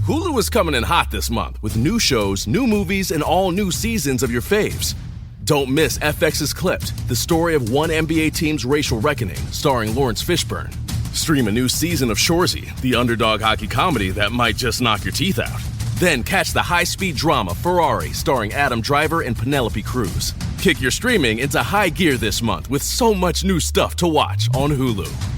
Hulu is coming in hot this month with new shows, new movies, and all new seasons of your faves. Don't miss FX's Clipped, the story of one NBA team's racial reckoning, starring Lawrence Fishburne. Stream a new season of Shoresy, the underdog hockey comedy that might just knock your teeth out. Then catch the high-speed drama Ferrari, starring Adam Driver and Penelope Cruz. Kick your streaming into high gear this month with so much new stuff to watch on Hulu.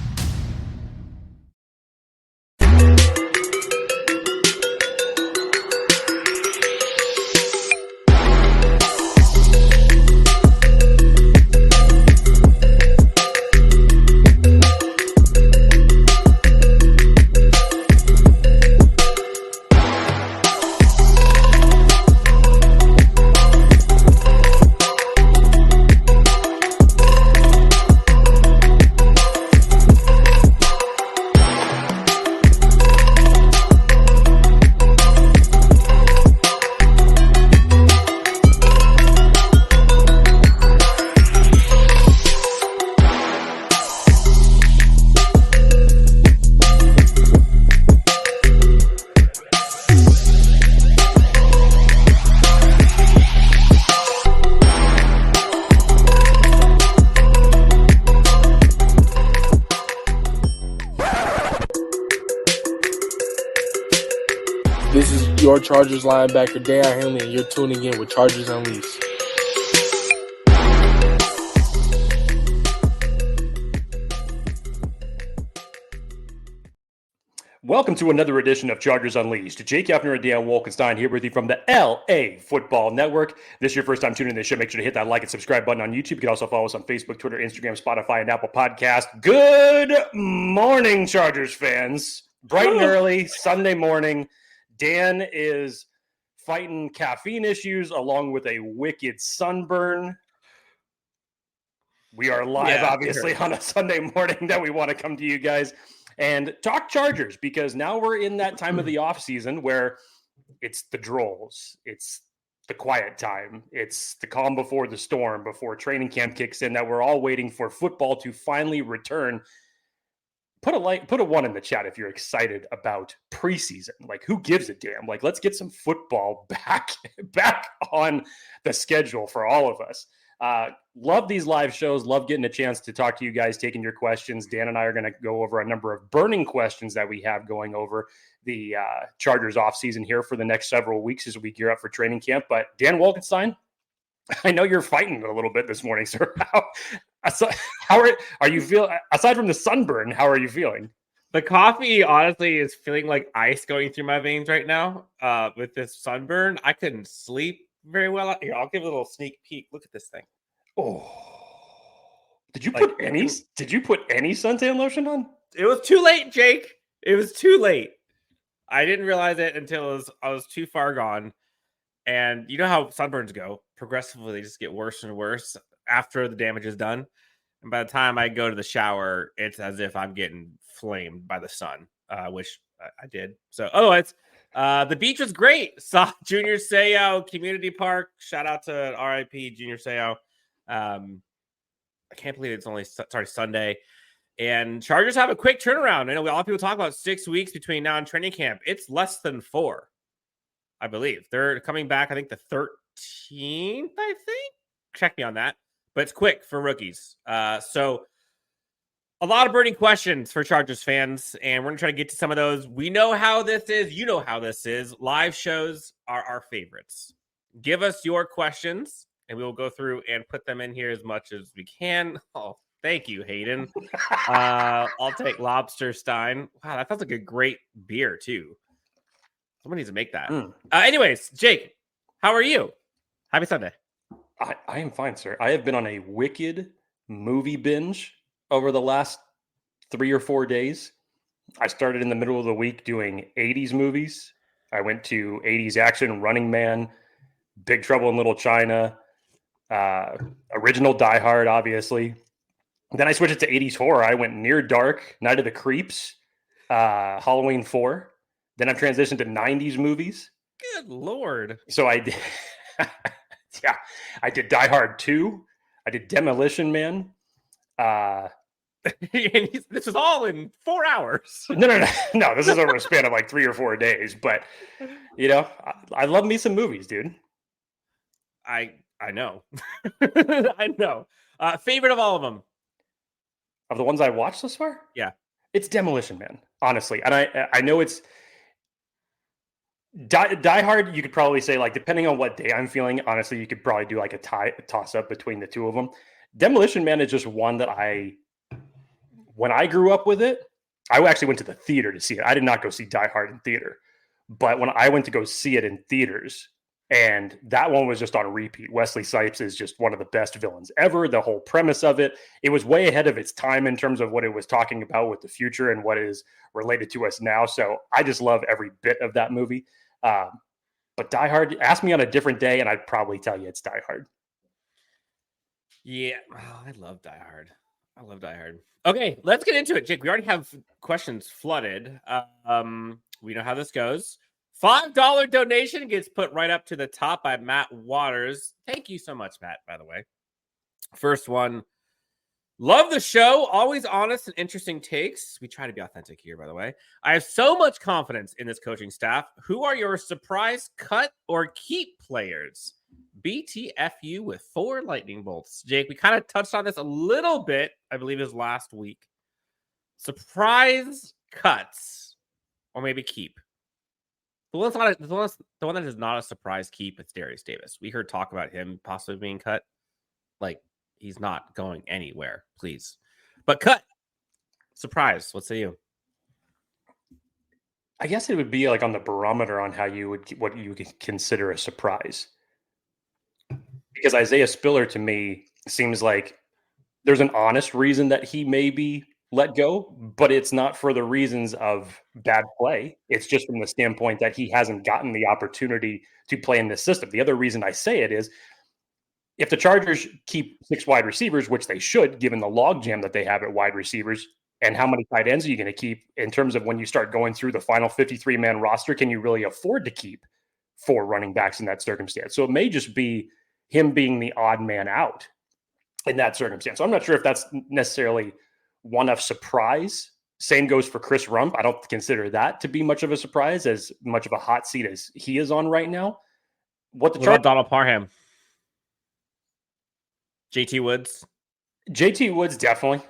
Chargers linebacker Dan Henley, and you're tuning in with Chargers Unleashed. Welcome to another edition of Chargers Unleashed. Jake Hefner and Dan Wolkenstein here with you from the LA Football Network. If this is your first time tuning in to the show, make sure to hit that like and subscribe button on YouTube. You can also follow us on Facebook, Twitter, Instagram, Spotify, and Apple Podcast. Good morning, Chargers fans. Bright and early, Sunday morning. Dan is fighting caffeine issues along with a wicked sunburn. We are live, obviously, on a Sunday morning that we want to come to you guys and talk Chargers, because now we're in that time of the offseason where it's the drolls, it's the quiet time, it's the calm before the storm, before training camp kicks in, that we're all waiting for football to finally return. Put a one in the chat if you're excited about preseason. Like, who gives a damn? Like, let's get some football back on the schedule for all of us. Love these live shows. Love getting a chance to talk to you guys, taking your questions. Dan and I are going to go over a number of burning questions that we have going over the Chargers offseason here for the next several weeks as we gear up for training camp. But Dan Wolkenstein, I know you're fighting a little bit this morning, sir. How are you feeling? Aside from the sunburn, how are you feeling? The coffee, honestly, is feeling like ice going through my veins right now. With this sunburn, I couldn't sleep very well. Here, I'll give a little sneak peek. Look at this thing. Oh, did you put any suntan lotion on? It was too late, Jake. It was too late. I didn't realize it until I was too far gone. And you know how sunburns go. Progressively, they just get worse and worse after the damage is done. And by the time I go to the shower, it's as if I'm getting flamed by the sun, which I did. So otherwise, the beach was great. Saw Junior Seau Community Park. Shout out to RIP Junior Seau. I can't believe it's only Sunday. And Chargers have a quick turnaround. I know a lot of people talk about 6 weeks between now and training camp. It's less than 4, I believe. They're coming back, I think, the 13th, I think. Check me on that. But it's quick for rookies. So a lot of burning questions for Chargers fans, and we're going to try to get to some of those. We know how this is. You know how this is. Live shows are our favorites. Give us your questions, and we will go through and put them in here as much as we can. Oh, thank you, Hayden. I'll take Lobsterstein. Wow, that sounds like a great beer, too. Someone needs to make that. Anyways, Jake, how are you? Happy Sunday. I am fine, sir. I have been on a wicked movie binge over the last 3 or 4 days. I started in the middle of the week doing 80s movies. I went to 80s action, Running Man, Big Trouble in Little China, original Die Hard, obviously. Then I switched it to 80s horror. I went Near Dark, Night of the Creeps, Halloween 4. Then I've transitioned to 90s movies. Good Lord. So I did, I did Die Hard 2. I did Demolition Man. This is all in 4 hours. No. This is over a span of like 3 or 4 days. But I love me some movies, dude. I know. I know. Favorite of all of them? Of the ones I watched so far? Yeah. It's Demolition Man, honestly. And I know it's Die Hard, you could probably say, like, depending on what day I'm feeling, honestly, you could probably do like a toss-up between the two of them. Demolition Man is just one that when I grew up with it, I actually went to the theater to see it. I did not go see Die Hard in theater. But when I went to go see it in theaters, and that one was just on repeat. Wesley Snipes is just one of the best villains ever. The whole premise of it, it was way ahead of its time in terms of what it was talking about with the future and what is related to us now. So I just love every bit of that movie. But Die Hard, ask me on a different day, and I'd probably tell you it's Die Hard. Yeah, I love Die Hard. Okay, let's get into it, Jake. We already have questions flooded. We know how this goes. $5 donation gets put right up to the top by Matt Waters. Thank you so much, Matt, by the way. First one. Love the show. Always honest and interesting takes. We try to be authentic here, by the way. I have so much confidence in this coaching staff. Who are your surprise cut or keep players? BTFU with 4 lightning bolts. Jake, we kind of touched on this a little bit, I believe it was last week. Surprise cuts or maybe keep. The one that is not a surprise keep, it's Darius Davis. We heard talk about him possibly being cut. Like, he's not going anywhere, please. But cut. Surprise. What say you? I guess it would be like on the barometer on what you would consider a surprise. Because Isaiah Spiller, to me, seems like there's an honest reason that he may be let go, but it's not for the reasons of bad play. It's just from the standpoint that he hasn't gotten the opportunity to play in this system. The other reason I say it is, if the Chargers keep 6 wide receivers, which they should, given the logjam that they have at wide receivers, and how many tight ends are you going to keep in terms of when you start going through the final 53-man roster, can you really afford to keep 4 running backs in that circumstance? So it may just be him being the odd man out in that circumstance. So I'm not sure if that's necessarily one of surprise. Same goes for Chris Rump. I don't consider that to be much of a surprise, as much of a hot seat as he is on right now. What about Donald Parham? JT Woods, definitely.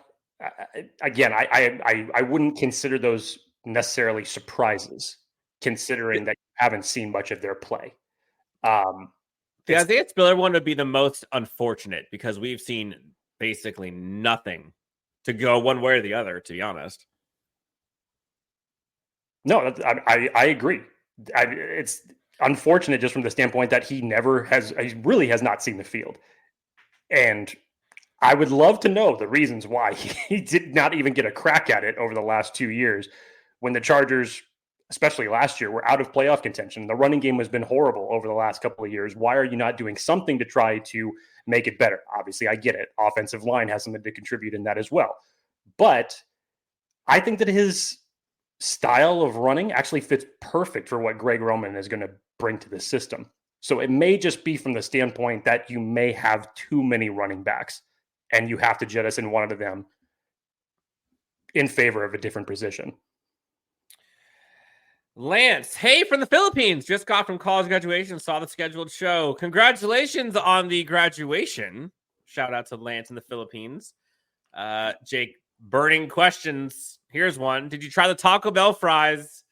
Again, I wouldn't consider those necessarily surprises, considering that you haven't seen much of their play. The Isaiah Spiller one would be the most unfortunate because we've seen basically nothing to go one way or the other, to be honest. No, I agree. It's unfortunate just from the standpoint that he really has not seen the field. And I would love to know the reasons why he did not even get a crack at it over the last 2 years when the Chargers, especially last year, were out of playoff contention. The running game has been horrible over the last couple of years. Why are you not doing something to try to make it better? Obviously, I get it. Offensive line has something to contribute in that as well. But I think that his style of running actually fits perfect for what Greg Roman is going to bring to the system. So it may just be from the standpoint that you may have too many running backs and you have to jettison one of them in favor of a different position. Lance, hey, from the Philippines, just got from college graduation, saw the scheduled show. Congratulations on the graduation. Shout out to Lance in the Philippines. Jake, burning questions. Here's one. Did you try the Taco Bell fries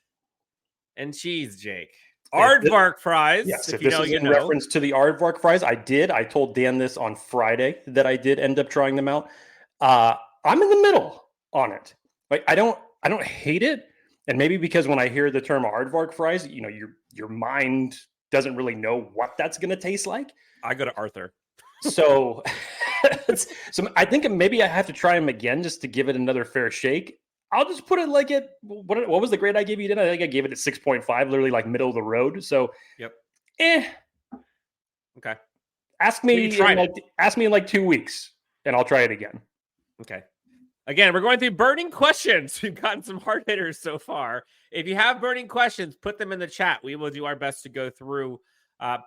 and cheese, Jake? Aardvark fries. Yes, if this is in reference to the Aardvark fries, I did. I told Dan this on Friday that I did end up trying them out. I'm in the middle on it. Like, I don't hate it. And maybe because when I hear the term Aardvark fries, your mind doesn't really know what that's going to taste like. I go to Arthur. So I think maybe I have to try them again just to give it another fair shake. I'll just put it like what was the grade I gave you? I think I gave it at 6.5, literally like middle of the road. So, yep. Okay. Ask me in like 2 weeks and I'll try it again. Okay. Again, we're going through burning questions. We've gotten some hard hitters so far. If you have burning questions, put them in the chat. We will do our best to go through.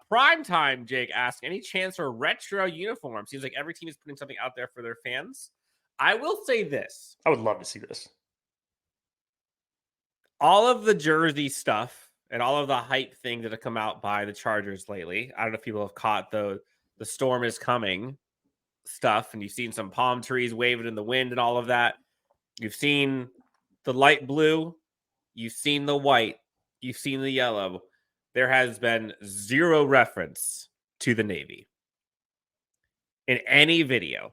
Prime time, Jake asked, any chance for retro uniform? Seems like every team is putting something out there for their fans. I will say this. I would love to see this. All of the jersey stuff and all of the hype things that have come out by the Chargers lately. I don't know if people have caught the storm is coming stuff, and you've seen some palm trees waving in the wind and all of that. You've seen the light blue, you've seen the white, you've seen the yellow. There has been zero reference to the Navy in any video.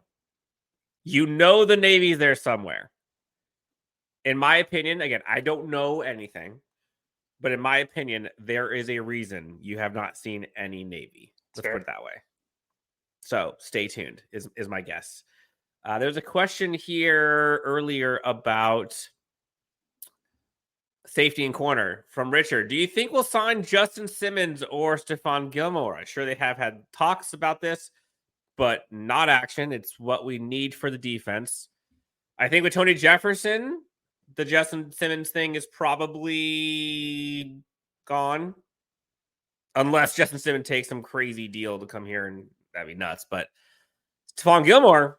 You know the Navy's there somewhere. In my opinion, again, I don't know anything, but in my opinion, there is a reason you have not seen any Navy. Let's put it that way. So stay tuned is my guess. There's a question here earlier about safety and corner from Richard. Do you think we'll sign Justin Simmons or Stephon Gilmore? I'm sure they have had talks about this, but not action. It's what we need for the defense. I think with Tony Jefferson, the Justin Simmons thing is probably gone. Unless Justin Simmons takes some crazy deal to come here, and that'd be nuts. But Stephon Gilmore,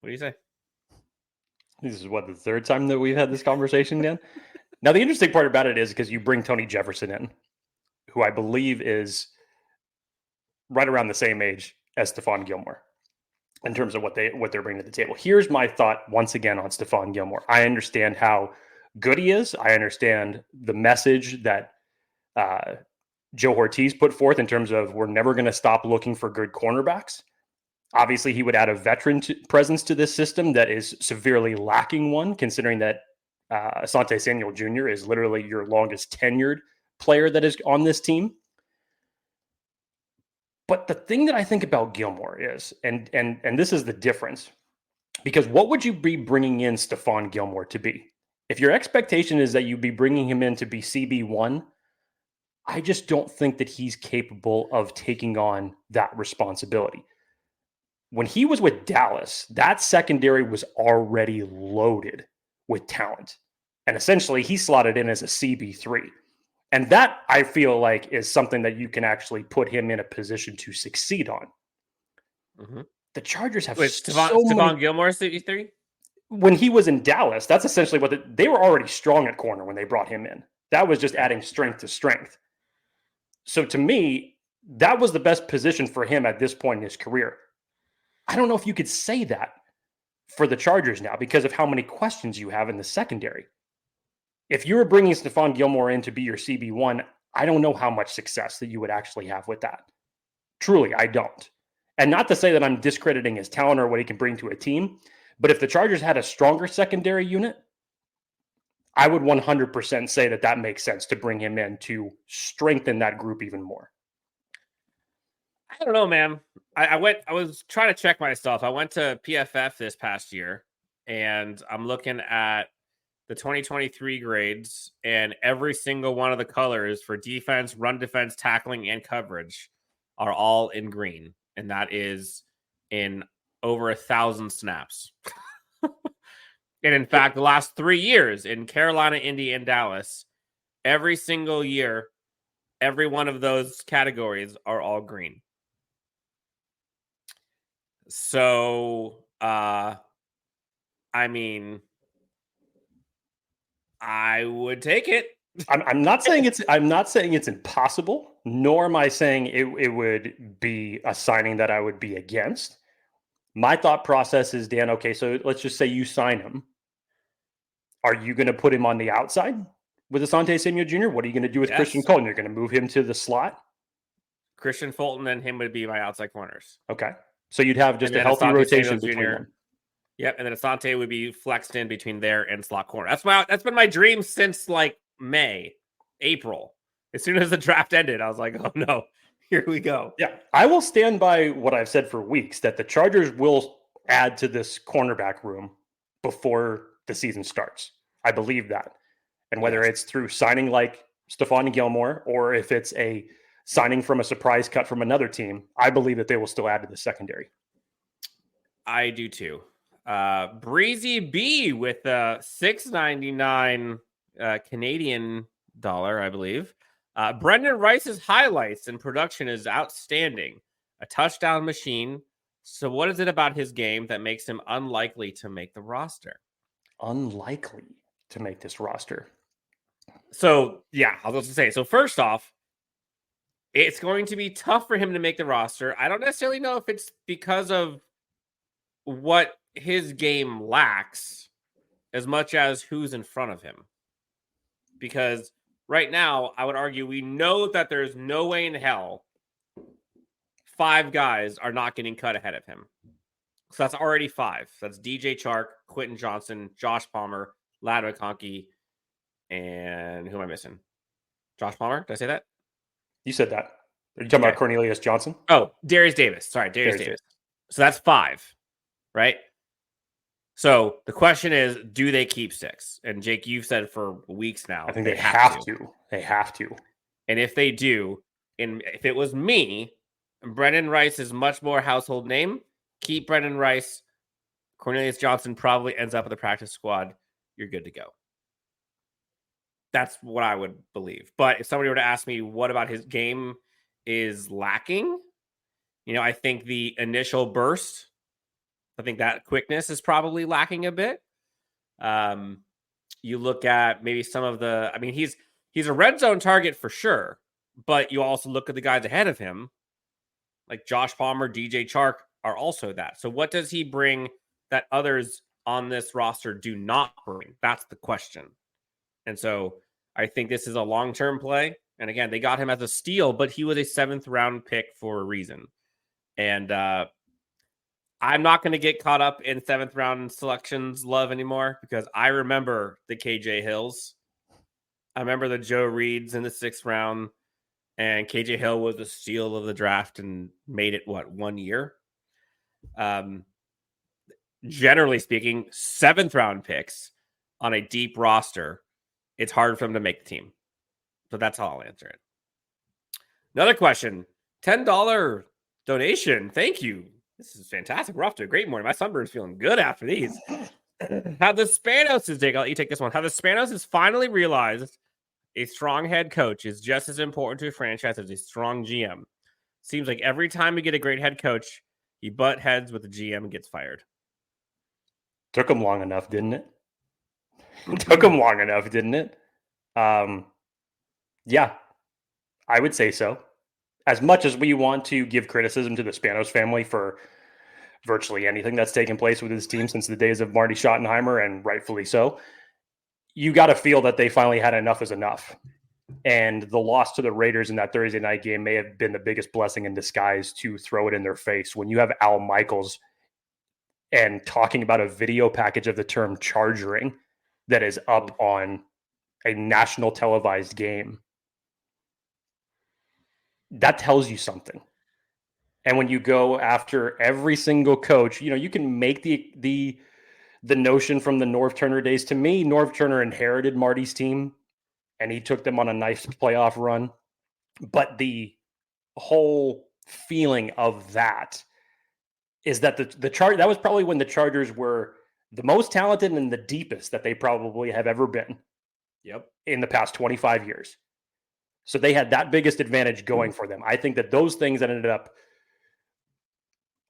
what do you say? This is what, the third time that we've had this conversation, Dan? Now, the interesting part about it is because you bring Tony Jefferson in, who I believe is right around the same age as Stephon Gilmore in terms of what they're bringing to the table. Here's my thought once again on Stephon Gilmore. I understand how good he is. I understand the message that Joe Hortiz put forth in terms of we're never going to stop looking for good cornerbacks. Obviously, he would add a veteran presence to this system that is severely lacking one, considering that Asante Samuel Jr. is literally your longest tenured player that is on this team. But the thing that I think about Gilmore is, and this is the difference, because what would you be bringing in Stephon Gilmore to be? If your expectation is that you'd be bringing him in to be CB1, I just don't think that he's capable of taking on that responsibility. When he was with Dallas, that secondary was already loaded with talent. And essentially, he slotted in as a CB3. And that, I feel like, is something that you can actually put him in a position to succeed on. Mm-hmm. The Chargers have Stephon Gilmore, CB3? When he was in Dallas, that's essentially what they were already strong at corner when they brought him in. That was just adding strength to strength. So to me, that was the best position for him at this point in his career. I don't know if you could say that for the Chargers now because of how many questions you have in the secondary. If you were bringing Stephon Gilmore in to be your CB1, I don't know how much success that you would actually have with that. Truly, I don't. And not to say that I'm discrediting his talent or what he can bring to a team, but if the Chargers had a stronger secondary unit, I would 100% say that makes sense to bring him in to strengthen that group even more. I don't know, man. I was trying to check myself. I went to PFF this past year, and I'm looking at the 2023 grades, and every single one of the colors for defense, run defense, tackling, and coverage are all in green. And that is in over 1,000 snaps. And in fact, the last 3 years in Carolina, Indy, and Dallas, every single year, every one of those categories are all green. So, I mean, I would take it. I'm not saying it's impossible, nor am I saying it would be a signing that I would be against. My thought process is, Dan, okay, so let's just say you sign him. Are you going to put him on the outside with Asante Samuel Jr.? What are you going to do with Kristian Fulton? You're going to move him to the slot? Kristian Fulton and him would be my outside corners. Okay. So you'd have just a healthy rotation between them. Yep, and then Asante would be flexed in between there and slot corner. That's been my dream since like April. As soon as the draft ended, I was like, oh no, here we go. Yeah, I will stand by what I've said for weeks, that the Chargers will add to this cornerback room before the season starts. I believe that. And whether it's through signing like Stephon Gilmore or if it's a signing from a surprise cut from another team, I believe that they will still add to the secondary. I do too. Breezy B with a $6.99 Canadian dollar, I believe. Brendan Rice's highlights and production is outstanding. A touchdown machine, So what is it about his game that makes him unlikely to make the roster? Unlikely to make this roster. So, yeah, I was going to say. So first off, it's going to be tough for him to make the roster. I don't necessarily know if it's because of what his game lacks as much as who's in front of him. Because right now, I would argue we know that there's no way in hell 5 guys are not getting cut ahead of him. So that's already 5. That's DJ Chark, Quentin Johnson, Josh Palmer, Ladwick Honke, and who am I missing? Josh Palmer? Did I say that? You said that. Are you talking about Cornelius Johnson? Oh, Darius Davis. Sorry, Darius Davis. So that's 5, right? So the question is, do they keep 6? And Jake, you've said for weeks now. I think they have to. They have to. And if they do, and if it was me, Brendan Rice is much more household name. Keep Brendan Rice. Cornelius Johnson probably ends up with the practice squad. You're good to go. That's what I would believe. But if somebody were to ask me what about his game is lacking, I think the initial burst, I think that quickness is probably lacking a bit. You look at maybe some of the, he's a red zone target for sure, but you also look at the guys ahead of him, like Josh Palmer, DJ Chark are also that. So what does he bring that others on this roster do not bring? That's the question. And so I think this is a long-term play. And again, they got him as a steal, but he was a 7th round pick for a reason. And I'm not going to get caught up in 7th round selections love anymore because I remember the KJ Hills. I remember the Joe Reeds in the 6th round, and KJ Hill was the steal of the draft and made it, 1 year? Generally speaking, 7th round picks on a deep roster, it's hard for them to make the team. So that's how I'll answer it. Another question, $10 donation. Thank you. This is fantastic. We're off to a great morning. My sunburn's feeling good after these. How the Spanos is, I'll let you take this one. How the Spanos has finally realized a strong head coach is just as important to a franchise as a strong GM. Seems like every time we get a great head coach, he butt heads with the GM and gets fired. Took him long enough, didn't it? Took him long enough, didn't it? Yeah, I would say so. As much as we want to give criticism to the Spanos family for virtually anything that's taken place with his team since the days of Marty Schottenheimer, and rightfully so, you got to feel that they finally had enough is enough. And the loss to the Raiders in that Thursday night game may have been the biggest blessing in disguise to throw it in their face. When you have Al Michaels and talking about a video package of the term chargering that is up on a national televised game, that tells you something. And when you go after every single coach, you can make the notion from the Norv Turner days. To me, Norv Turner inherited Marty's team and he took them on a nice playoff run. But the whole feeling of that is that that was probably when the Chargers were the most talented and the deepest that they probably have ever been. Yep. In the past 25 years. So they had that biggest advantage going for them. I think that those things that ended up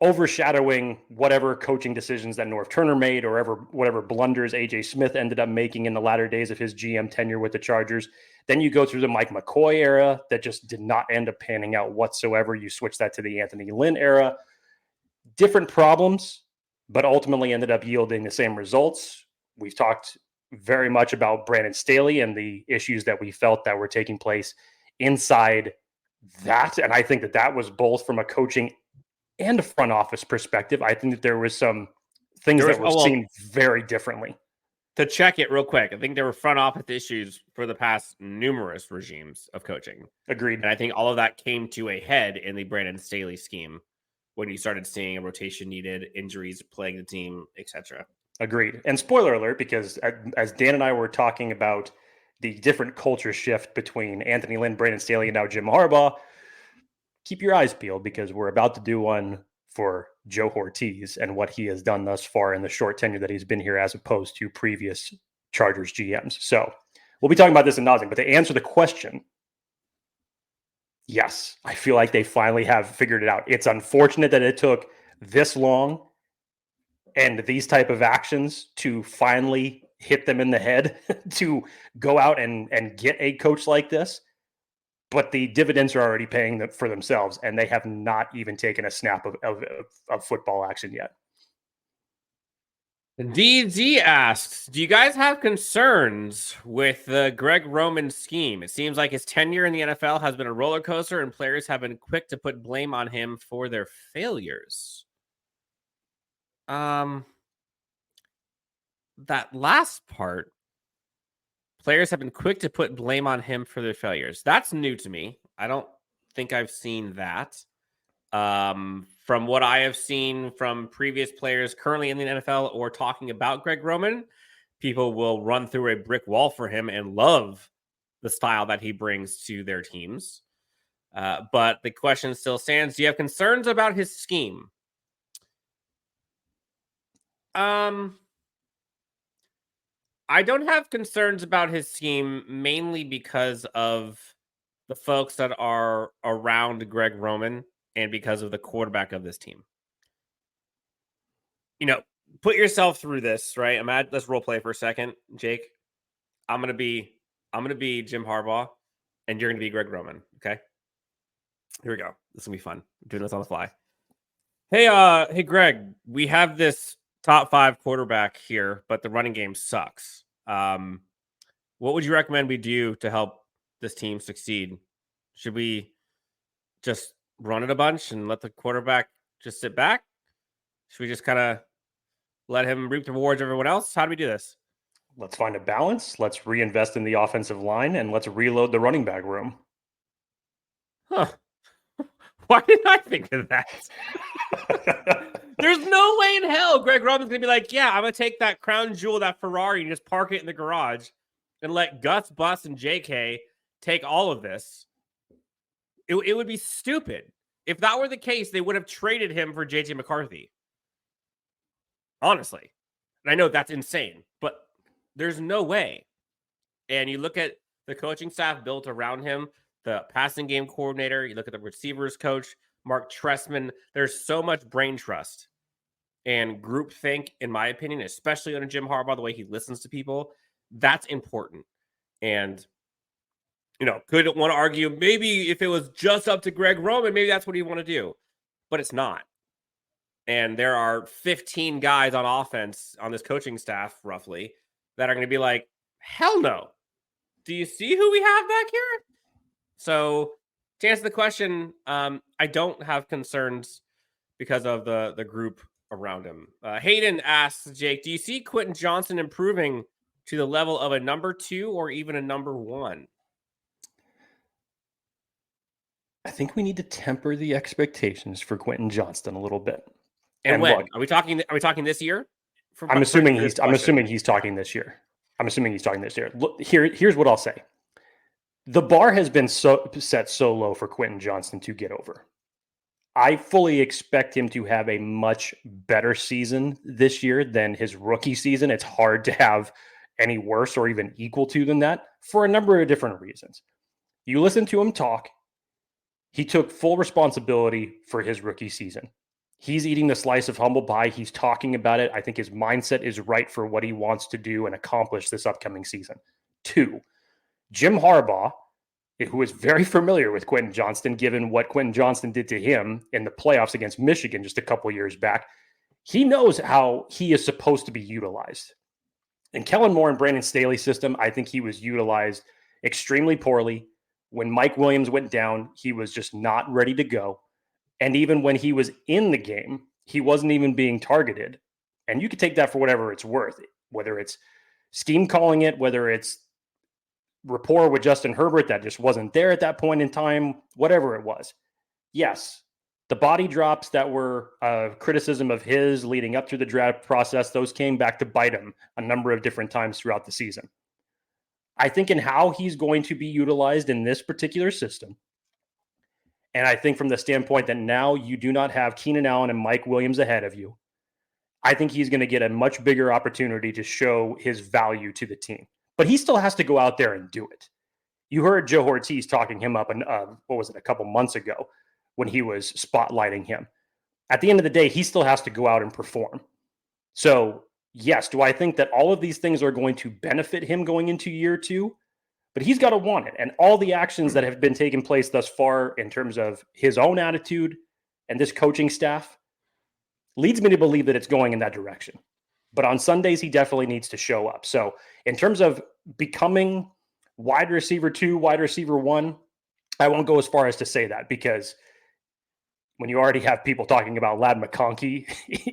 overshadowing whatever coaching decisions that Norv Turner made or whatever blunders AJ Smith ended up making in the latter days of his GM tenure with the Chargers. Then you go through the Mike McCoy era that just did not end up panning out whatsoever. You switch that to the Anthony Lynn era. Different problems, but ultimately ended up yielding the same results. We've talked very much about Brandon Staley and the issues that we felt that were taking place inside that. And I think that was both from a coaching and a front office perspective. I think that there was some things that were seen very differently. To check it real quick, I think there were front office issues for the past numerous regimes of coaching. Agreed. And I think all of that came to a head in the Brandon Staley scheme when you started seeing a rotation needed, injuries plaguing the team, etc. Agreed. And spoiler alert, because as Dan and I were talking about the different culture shift between Anthony Lynn, Brandon Staley, and now Jim Harbaugh, keep your eyes peeled because we're about to do one for Joe Hortiz and what he has done thus far in the short tenure that he's been here as opposed to previous Chargers GMs. So we'll be talking about this in nauseam, but to answer the question, yes, I feel like they finally have figured it out. It's unfortunate that it took this long and these type of actions to finally hit them in the head to go out and get a coach like this. But the dividends are already paying for themselves, and they have not even taken a snap of football action yet. DZ asks, do you guys have concerns with the Greg Roman scheme? It seems like his tenure in the NFL has been a roller coaster, and players have been quick to put blame on him for their failures. That last part, players have been quick to put blame on him for their failures. That's new to me. I don't think I've seen that. From what I have seen from previous players currently in the NFL or talking about Greg Roman, people will run through a brick wall for him and love the style that he brings to their teams. But the question still stands. Do you have concerns about his scheme? I don't have concerns about his scheme, mainly because of the folks that are around Greg Roman and because of the quarterback of this team. You know, put yourself through this, right? Let's role play for a second, Jake. I'm gonna be Jim Harbaugh, and you're gonna be Greg Roman. Okay, here we go. This is gonna be fun. I'm doing this on the fly. Hey, Greg. We have this top 5 quarterback here, but the running game sucks. What would you recommend we do to help this team succeed? Should we just run it a bunch and let the quarterback just sit back? Should we just kind of let him reap the rewards of everyone else? How do we do this? Let's find a balance. Let's reinvest in the offensive line, and let's reload the running back room. Huh. Why didn't I think of that? There's no way in hell Greg Roman's going to be like, yeah, I'm going to take that crown jewel, that Ferrari, and just park it in the garage and let Gus, Bus, and JK take all of this. It would be stupid. If that were the case, they would have traded him for JJ McCarthy. Honestly. And I know that's insane, but there's no way. And you look at the coaching staff built around him, the passing game coordinator, you look at the receivers coach, Mark Tressman, there's so much brain trust and groupthink, in my opinion, especially under Jim Harbaugh, the way he listens to people. That's important. And you know, could want to argue maybe if it was just up to Greg Roman, maybe that's what he'd want to do. But it's not. And there are 15 guys on offense on this coaching staff, roughly, that are going to be like, hell no. Do you see who we have back here? So to answer the question, I don't have concerns because of the group around him. Hayden asks, Jake, do you see Quentin Johnston improving to the level of a number 2 or even a number 1? I think we need to temper the expectations for Quentin Johnston a little bit. And when? Look, are we talking this year? I'm assuming he's talking this year. Look, here's what I'll say. The bar has been set so low for Quentin Johnston to get over. I fully expect him to have a much better season this year than his rookie season. It's hard to have any worse or even equal to than that for a number of different reasons. You listen to him talk. He took full responsibility for his rookie season. He's eating the slice of humble pie. He's talking about it. I think his mindset is right for what he wants to do and accomplish this upcoming season. 2, Jim Harbaugh, who is very familiar with Quentin Johnston, given what Quentin Johnston did to him in the playoffs against Michigan just a couple years back, he knows how he is supposed to be utilized. In Kellen Moore and Brandon Staley's system, I think he was utilized extremely poorly. When Mike Williams went down, he was just not ready to go. And even when he was in the game, he wasn't even being targeted. And you could take that for whatever it's worth, whether it's scheme calling it, whether it's rapport with Justin Herbert that just wasn't there at that point in time, whatever it was. Yes, the body drops that were criticism of his leading up to the draft process, those came back to bite him a number of different times throughout the season. I think in how he's going to be utilized in this particular system, and I think from the standpoint that now you do not have Keenan Allen and Mike Williams ahead of you, I think he's going to get a much bigger opportunity to show his value to the team. But he still has to go out there and do it. You heard Joe Hortiz talking him up, a couple months ago when he was spotlighting him. at the end of the day, he still has to go out and perform. So, yes, do I think that all of these things are going to benefit him going into year 2? But he's got to want it. And all the actions that have been taking place thus far in terms of his own attitude and this coaching staff leads me to believe that it's going in that direction. But on Sundays, he definitely needs to show up. So in terms of becoming wide receiver 2, wide receiver 1, I won't go as far as to say that, because when you already have people talking about Ladd McConkey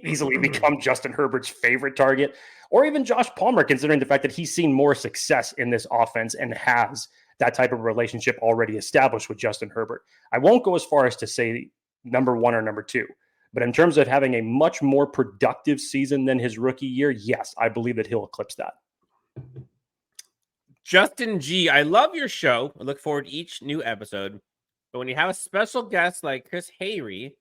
easily become Justin Herbert's favorite target, or even Josh Palmer, considering the fact that he's seen more success in this offense and has that type of relationship already established with Justin Herbert. I won't go as far as to say number 1 or number 2, but in terms of having a much more productive season than his rookie year, yes, I believe that he'll eclipse that. Justin G, I love your show. I look forward to each new episode. But when you have a special guest like Chris Hayre,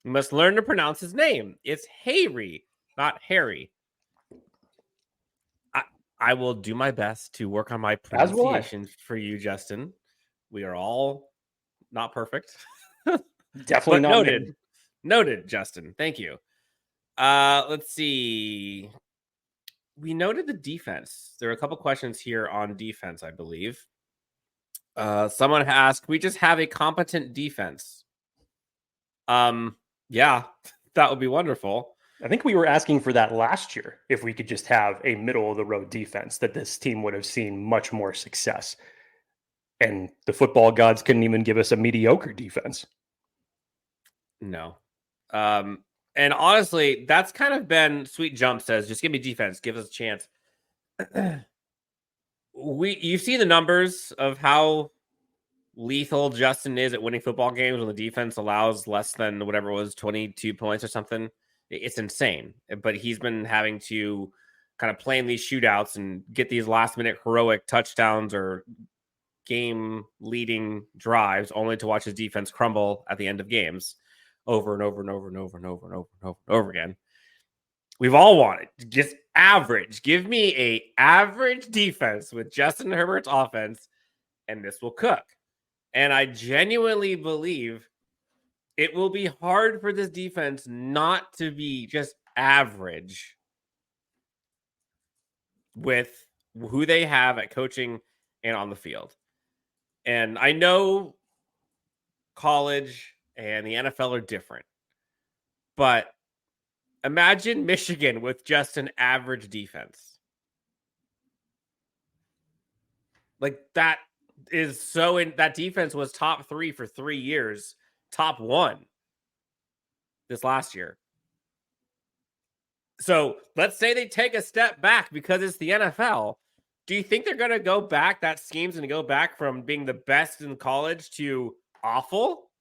you must learn to pronounce his name. It's Hayre, not Harry. I will do my best to work on my pronunciation for you, Justin. We are all not perfect. Definitely not noted. Noted, Justin. Thank you. Let's see. We noted the defense. There are a couple questions here on defense, I believe. Someone asked, we just have a competent defense. Yeah, that would be wonderful. I think we were asking for that last year. If we could just have a middle of the road defense, that this team would have seen much more success. And the football gods couldn't even give us a mediocre defense. No. And honestly, that's kind of been Sweet Jump says, just give me defense, give us a chance. You've seen the numbers of how lethal Justin is at winning football games when the defense allows less than whatever it was, 22 points or something. It's insane. But he's been having to kind of play in these shootouts and get these last minute heroic touchdowns or game leading drives only to watch his defense crumble at the end of games over and over and over and over and over and over and over and over again. We've all wanted just average. Give me a average defense with Justin Herbert's offense, and this will cook. And I genuinely believe it will be hard for this defense not to be just average with who they have at coaching and on the field. And I know college and the NFL are different, but imagine Michigan with just an average defense. Like that is so that defense was top 3 for 3 years, top 1 this last year. So let's say they take a step back because it's the NFL. Do you think they're going to go back? That scheme's going to go back from being the best in college to awful?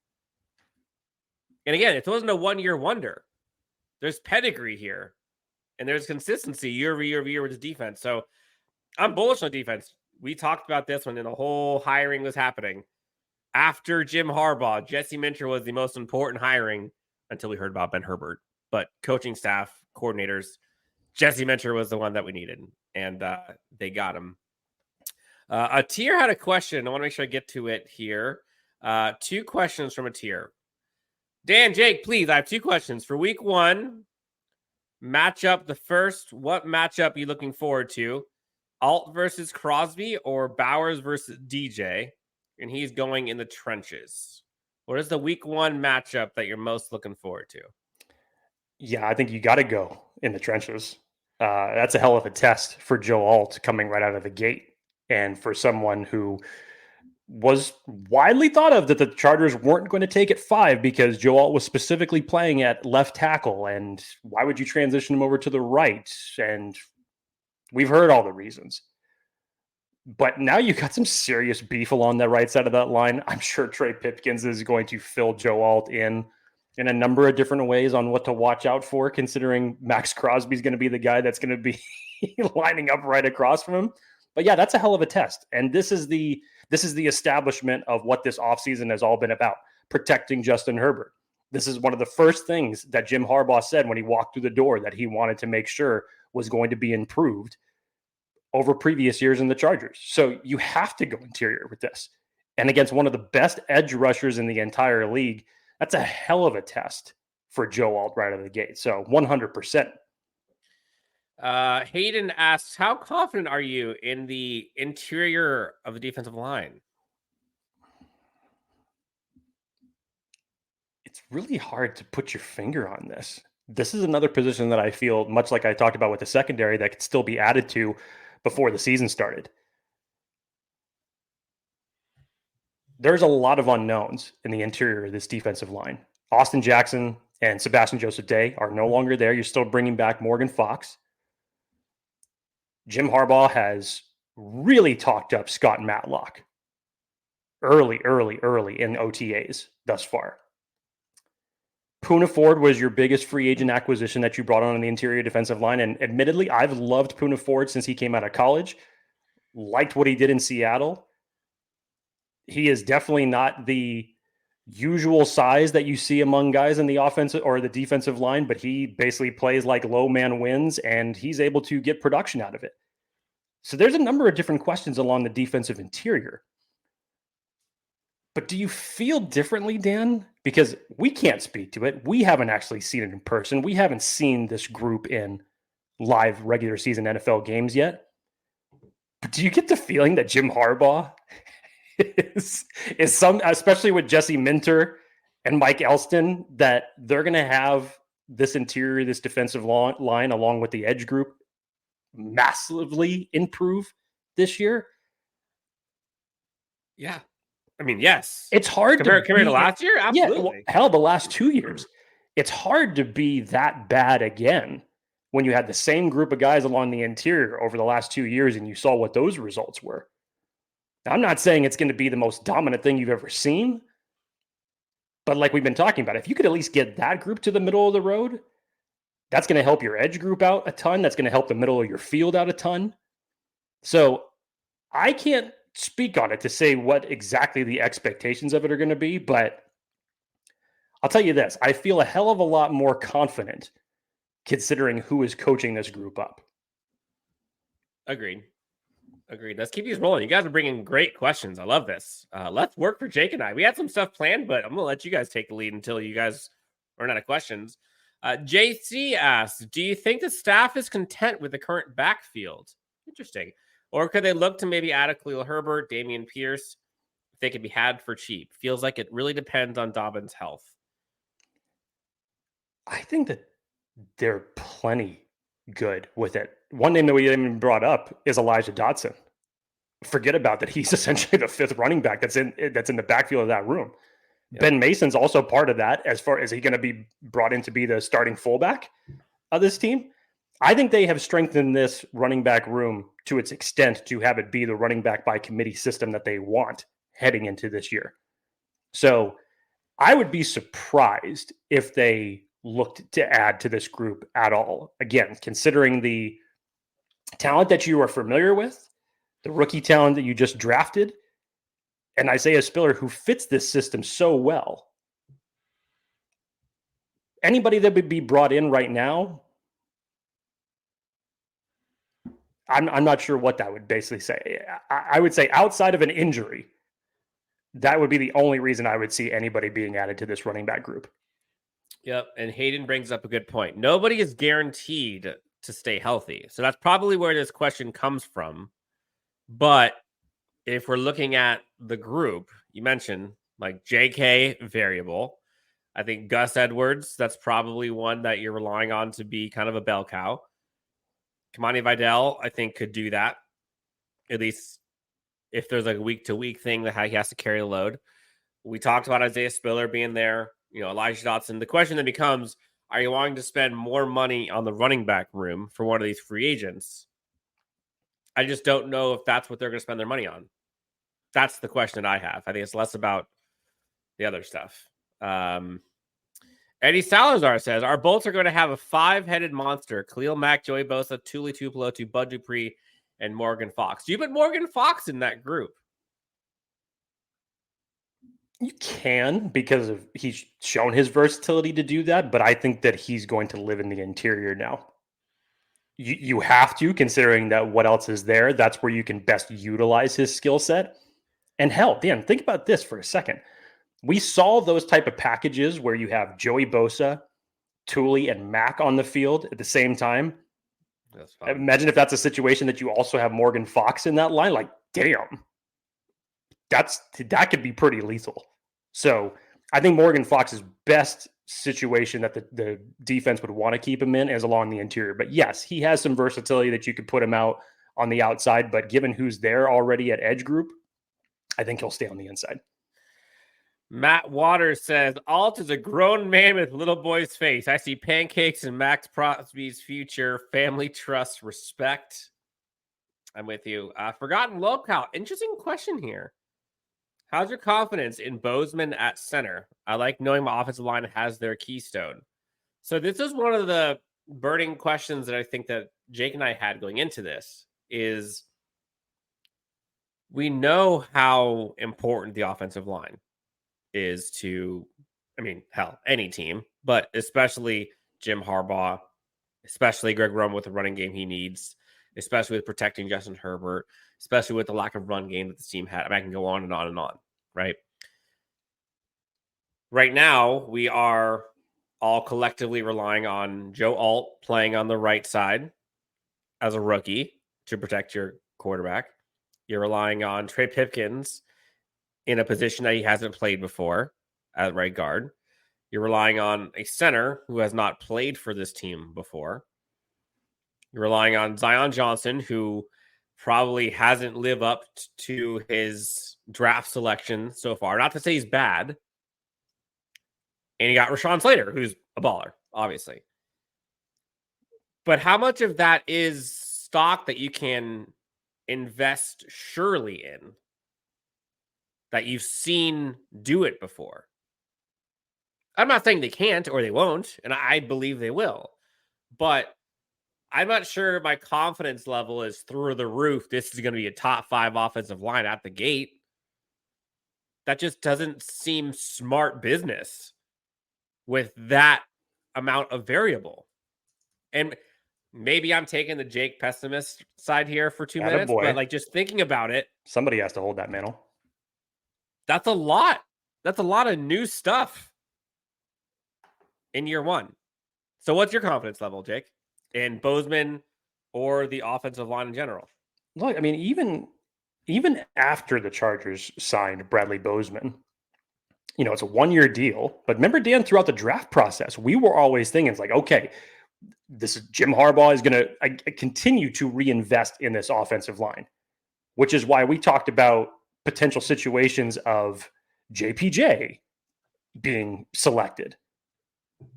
And again, it wasn't a 1-year wonder. There's pedigree here, and there's consistency year over year over year with the defense. So I'm bullish on defense. We talked about this when the whole hiring was happening. After Jim Harbaugh, Jesse Minter was the most important hiring until we heard about Ben Herbert. But coaching staff, coordinators, Jesse Minter was the one that we needed, and they got him. A tier had a question. I want to make sure I get to it here. 2 questions from a tier. Dan, Jake, please, I have 2 questions. For week 1, matchup, the first, what matchup are you looking forward to? Alt versus Crosby or Bowers versus DJ? And he's going in the trenches. What is the week 1 matchup that you're most looking forward to? Yeah, I think you got to go in the trenches. That's a hell of a test for Joe Alt coming right out of the gate. And for someone who was widely thought of that the Chargers weren't going to take at 5 because Joe Alt was specifically playing at left tackle. And why would you transition him over to the right? And we've heard all the reasons. But now you've got some serious beef along the right side of that line. I'm sure Trey Pipkins is going to fill Joe Alt in a number of different ways on what to watch out for, considering Max Crosby is going to be the guy that's going to be lining up right across from him. But yeah, that's a hell of a test. And this is the establishment of what this offseason has all been about, protecting Justin Herbert. This is one of the first things that Jim Harbaugh said when he walked through the door that he wanted to make sure was going to be improved over previous years in the Chargers. So you have to go interior with this. And against one of the best edge rushers in the entire league, that's a hell of a test for Joe Alt right out of the gate. So 100%. Hayden asks, how confident are you in the interior of the defensive line? It's really hard to put your finger on this. This is another position that I feel, much like I talked about with the secondary, that could still be added to before the season started. There's a lot of unknowns in the interior of this defensive line. Austin Jackson and Sebastian Joseph Day are no longer there. You're still bringing back Morgan Fox. Jim Harbaugh has really talked up Scott Matlock early in OTAs thus far. Poona Ford was your biggest free agent acquisition that you brought on the interior defensive line. And admittedly, I've loved Poona Ford since he came out of college. Liked what he did in Seattle. He is definitely not the usual size that you see among guys in the offensive or the defensive line, but he basically plays like low man wins, and he's able to get production out of it. So there's a number of different questions along the defensive interior. But do you feel differently, Dan? Because we can't speak to it. We haven't actually seen it in person. We haven't seen this group in live regular season NFL games yet. But do you get the feeling that Jim Harbaugh is some, especially with Jesse Minter and Mike Elston, that they're going to have this interior, this defensive line, along with the edge group, massively improve this year? Yeah. I mean, yes. It's hard compared to last year? Absolutely. Yeah, well, hell, the last 2 years. It's hard to be that bad again when you had the same group of guys along the interior over the last 2 years and you saw what those results were. Now, I'm not saying it's going to be the most dominant thing you've ever seen, but like we've been talking about, if you could at least get that group to the middle of the road, that's going to help your edge group out a ton. That's going to help the middle of your field out a ton. So I can't speak on it to say what exactly the expectations of it are going to be, but I'll tell you this. I feel a hell of a lot more confident considering who is coaching this group up. Agreed. Let's keep these rolling. You guys are bringing great questions. I love this. Let's work for Jake and I. We had some stuff planned, but I'm going to let you guys take the lead until you guys run out of questions. JC asks, do you think the staff is content with the current backfield? Interesting. Or could they look to maybe add a Khalil Herbert, Damian Pierce, if they could be had for cheap? Feels like it really depends on Dobbins' health. I think that they're plenty good with it. One name that we didn't even brought up is Elijah Dotson. Forget about that. He's essentially the fifth running back that's in the backfield of that room. Yep. Ben Mason's also part of that. As far as he going to be brought in to be the starting fullback of this team, I think they have strengthened this running back room to its extent to have it be the running back by committee system that they want heading into this year. So I would be surprised if they looked to add to this group at all. Again, considering the talent that you are familiar with, the rookie talent that you just drafted, and Isaiah Spiller, who fits this system so well. Anybody that would be brought in right now, I'm not sure what that would basically say. I would say outside of an injury, that would be the only reason I would see anybody being added to this running back group. Yep, and Hayden brings up a good point. Nobody is guaranteed to stay healthy. So that's probably where this question comes from. But if we're looking at the group, you mentioned like JK variable. I think Gus Edwards, that's probably one that you're relying on to be kind of a bell cow. Kamani Vidal, I think, could do that. At least if there's like a week-to-week thing that he has to carry the load. We talked about Isaiah Spiller being there, Elijah Dotson. The question then becomes, are you wanting to spend more money on the running back room for one of these free agents? I just don't know if that's what they're going to spend their money on. That's the question that I have. I think it's less about the other stuff. Eddie Salazar says, our Bolts are going to have a 5-headed monster. Khalil Mack, Joey Bosa, Tuli Tuipulotu, Bud Dupree, and Morgan Fox. Do you put Morgan Fox in that group? You can, because he's shown his versatility to do that, but I think that he's going to live in the interior now. You have to, considering that what else is there. That's where you can best utilize his skill set. And hell, Dan, think about this for a second. We saw those type of packages where you have Joey Bosa Tooley and Mack on the field at the same time. That's fine. Imagine if that's a situation that you also have Morgan Fox in that line. Like, damn, that could be pretty lethal. So I think Morgan Fox's best situation that the defense would want to keep him in is along the interior. But yes, he has some versatility that you could put him out on the outside. But given who's there already at edge group, I think he'll stay on the inside. Matt Waters says, Alt is a grown man with little boy's face. I see pancakes in Max Crosby's future. Family, trust, respect. I'm with you. Forgotten locale. Interesting question here. How's your confidence in Bozeman at center? I like knowing my offensive line has their keystone. So this is one of the burning questions that I think that Jake and I had going into this is we know how important the offensive line is to, any team, but especially Jim Harbaugh, especially Greg Roman with the running game he needs, especially with protecting Justin Herbert, especially with the lack of run game that the team had. I can go on and on and on, right? Right now, we are all collectively relying on Joe Alt playing on the right side as a rookie to protect your quarterback. You're relying on Trey Pipkins in a position that he hasn't played before at right guard. You're relying on a center who has not played for this team before. You're relying on Zion Johnson, who probably hasn't lived up to his draft selection so far. Not to say he's bad. And you got Rashawn Slater, who's a baller, obviously. But how much of that is stock that you can invest surely in, that you've seen do it before? I'm not saying they can't or they won't, and I believe they will. But I'm not sure my confidence level is through the roof. This is going to be a top 5 offensive line at the gate. That just doesn't seem smart business with that amount of variable. And maybe I'm taking the Jake pessimist side here for 2 minutes, but like just thinking about it. Somebody has to hold that mantle. That's a lot. That's a lot of new stuff in year one. So what's your confidence level, Jake, in Bozeman or the offensive line in general? Look, even after the Chargers signed Bradley Bozeman, it's a 1-year deal. But remember, Dan, throughout the draft process, we were always thinking, it's like, okay, this is Jim Harbaugh is going to continue to reinvest in this offensive line, which is why we talked about potential situations of JPJ being selected.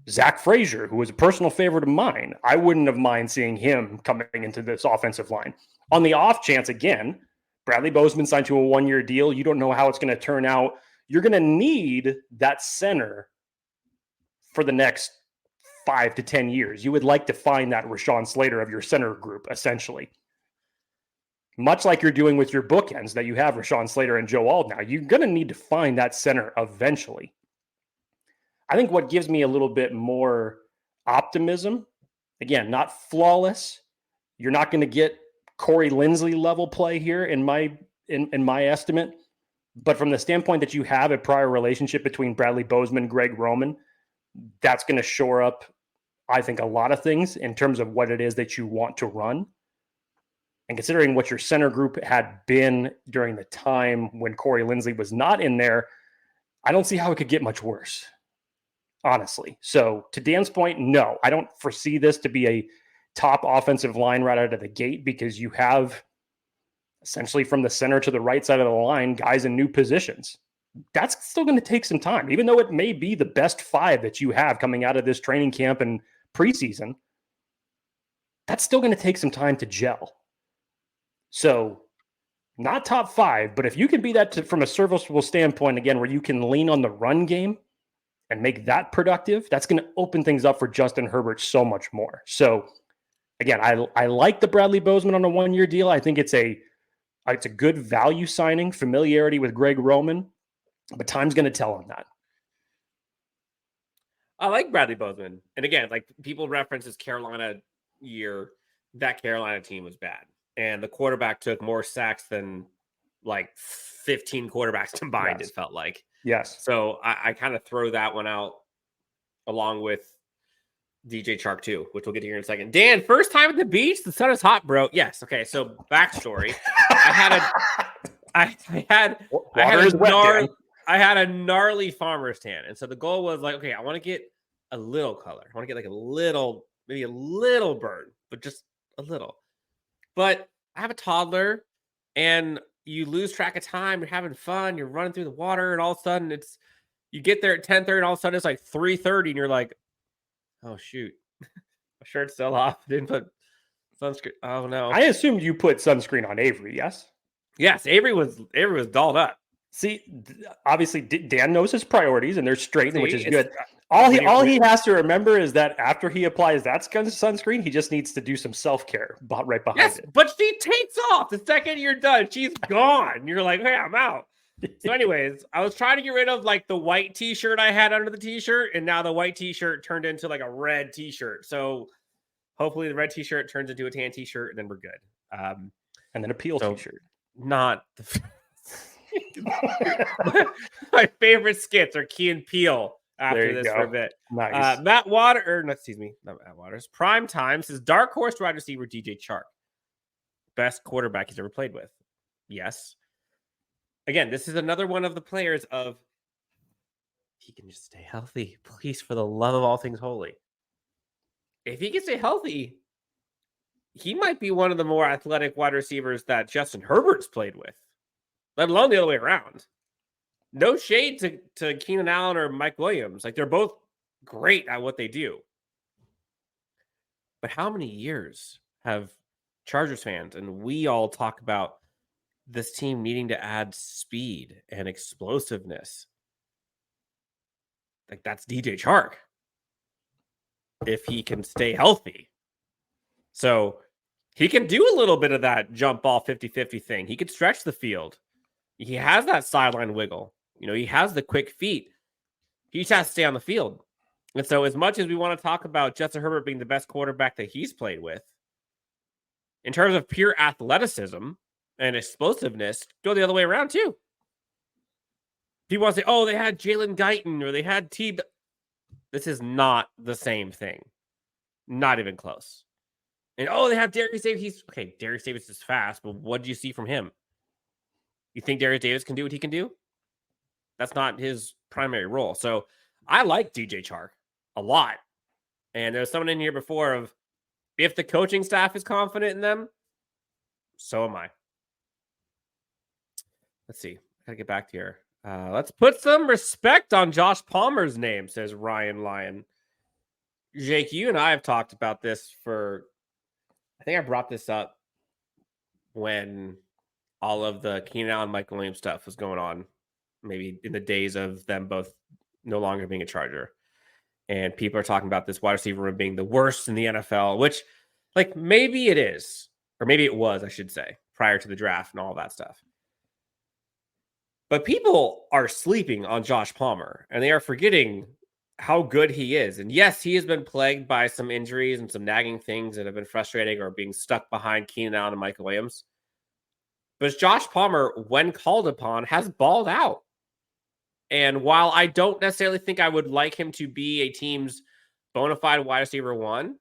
Zach Frazier, who was a personal favorite of mine, I wouldn't have mind seeing him coming into this offensive line. On the off chance, again, Bradley Bozeman signed to a 1-year deal. You don't know how it's going to turn out. You're going to need that center for the next 5 to 10 years. You would like to find that Rashawn Slater of your center group, essentially. Much like you're doing with your bookends that you have Rashawn Slater and Joe Alt now, you're going to need to find that center eventually. I think what gives me a little bit more optimism, again, not flawless. You're not going to get Corey Linsley level play here in my estimate. But from the standpoint that you have a prior relationship between Bradley Bozeman, Greg Roman, that's going to shore up, I think, a lot of things in terms of what it is that you want to run. And considering what your center group had been during the time when Corey Linsley was not in there, I don't see how it could get much worse, honestly. So to Dan's point, no, I don't foresee this to be a top offensive line right out of the gate, because you have essentially from the center to the right side of the line, guys in new positions. That's still going to take some time, even though it may be the best 5 that you have coming out of this training camp and preseason. That's still going to take some time to gel. So not top 5, but if you can be that from a serviceable standpoint, again, where you can lean on the run game and make that productive, that's going to open things up for Justin Herbert so much more. So again, I like the Bradley Bozeman on a 1-year deal. I think it's a good value signing, familiarity with Greg Roman, but time's going to tell on that. I like Bradley Bozeman. And again, like people reference his Carolina year, that Carolina team was bad. And the quarterback took more sacks than like 15 quarterbacks combined, Yes. It felt like. Yes. So I kind of throw that one out along with DJ Chark too, which we'll get to here in a second. Dan, first time at the beach. The sun is hot, bro. Yes. Okay. So backstory. I had a gnarly farmer's tan. And so the goal was like, okay, I want to get a little color. I want to get like maybe a little burn, but just a little. But I have a toddler and you lose track of time. You're having fun. You're running through the water and all of a sudden you get there at 10:30 and all of a sudden it's like 3:30 and you're like, oh shoot, my shirt's still off. I didn't put sunscreen. Oh no. I assumed you put sunscreen on Avery, yes? Yes, Avery was dolled up. See, obviously Dan knows his priorities and they're straight, which is good. All he has to remember is that after he applies that sunscreen, he just needs to do some self-care right behind it. But she takes off the second you're done. She's gone. You're like, hey, I'm out. So anyways, I was trying to get rid of like the white t-shirt I had under the t-shirt, and now the white t-shirt turned into like a red t-shirt. So hopefully the red t-shirt turns into a tan t-shirt and then we're good. And then a peel t-shirt. Not the my favorite skits are Key and Peele after this for a bit. Nice. Not Matt Waters. Prime time says dark horse wide receiver DJ Chark. Best quarterback he's ever played with. Yes. Again, this is another one of the players of he can just stay healthy. Please, for the love of all things holy. If he can stay healthy, he might be one of the more athletic wide receivers that Justin Herbert's played with, let alone the other way around. No shade to Keenan Allen or Mike Williams. Like, they're both great at what they do. But how many years have Chargers fans, and we all talk about this team needing to add speed and explosiveness? Like, that's DJ Chark if he can stay healthy. So he can do a little bit of that jump ball 50-50 thing. He can stretch the field. He has that sideline wiggle. You know, he has the quick feet. He just has to stay on the field. And so as much as we want to talk about Justin Herbert being the best quarterback that he's played with, in terms of pure athleticism and explosiveness, go the other way around too. People want to say, oh, they had Jalen Guyton or they had T. This is not the same thing. Not even close. And oh, they have Darius Davis. Darius Davis is fast, but what did you see from him? You think Darius Davis can do what he can do? That's not his primary role. So I like DJ Chark a lot. And there's someone in here before of, if the coaching staff is confident in them, so am I. Let's see. I gotta get back to here. Let's put some respect on Josh Palmer's name, says Ryan Lyon. Jake, you and I have talked about this I think I brought this up when all of the Keenan Allen, Mike Williams stuff was going on, maybe in the days of them both no longer being a Charger. And people are talking about this wide receiver room being the worst in the NFL, which, like, maybe it is, or maybe it was, I should say, prior to the draft and all that stuff. But people are sleeping on Josh Palmer, and they are forgetting how good he is. And yes, he has been plagued by some injuries and some nagging things that have been frustrating, or being stuck behind Keenan Allen and Michael Williams. But Josh Palmer, when called upon, has balled out. And while I don't necessarily think I would like him to be a team's bona fide wide receiver one,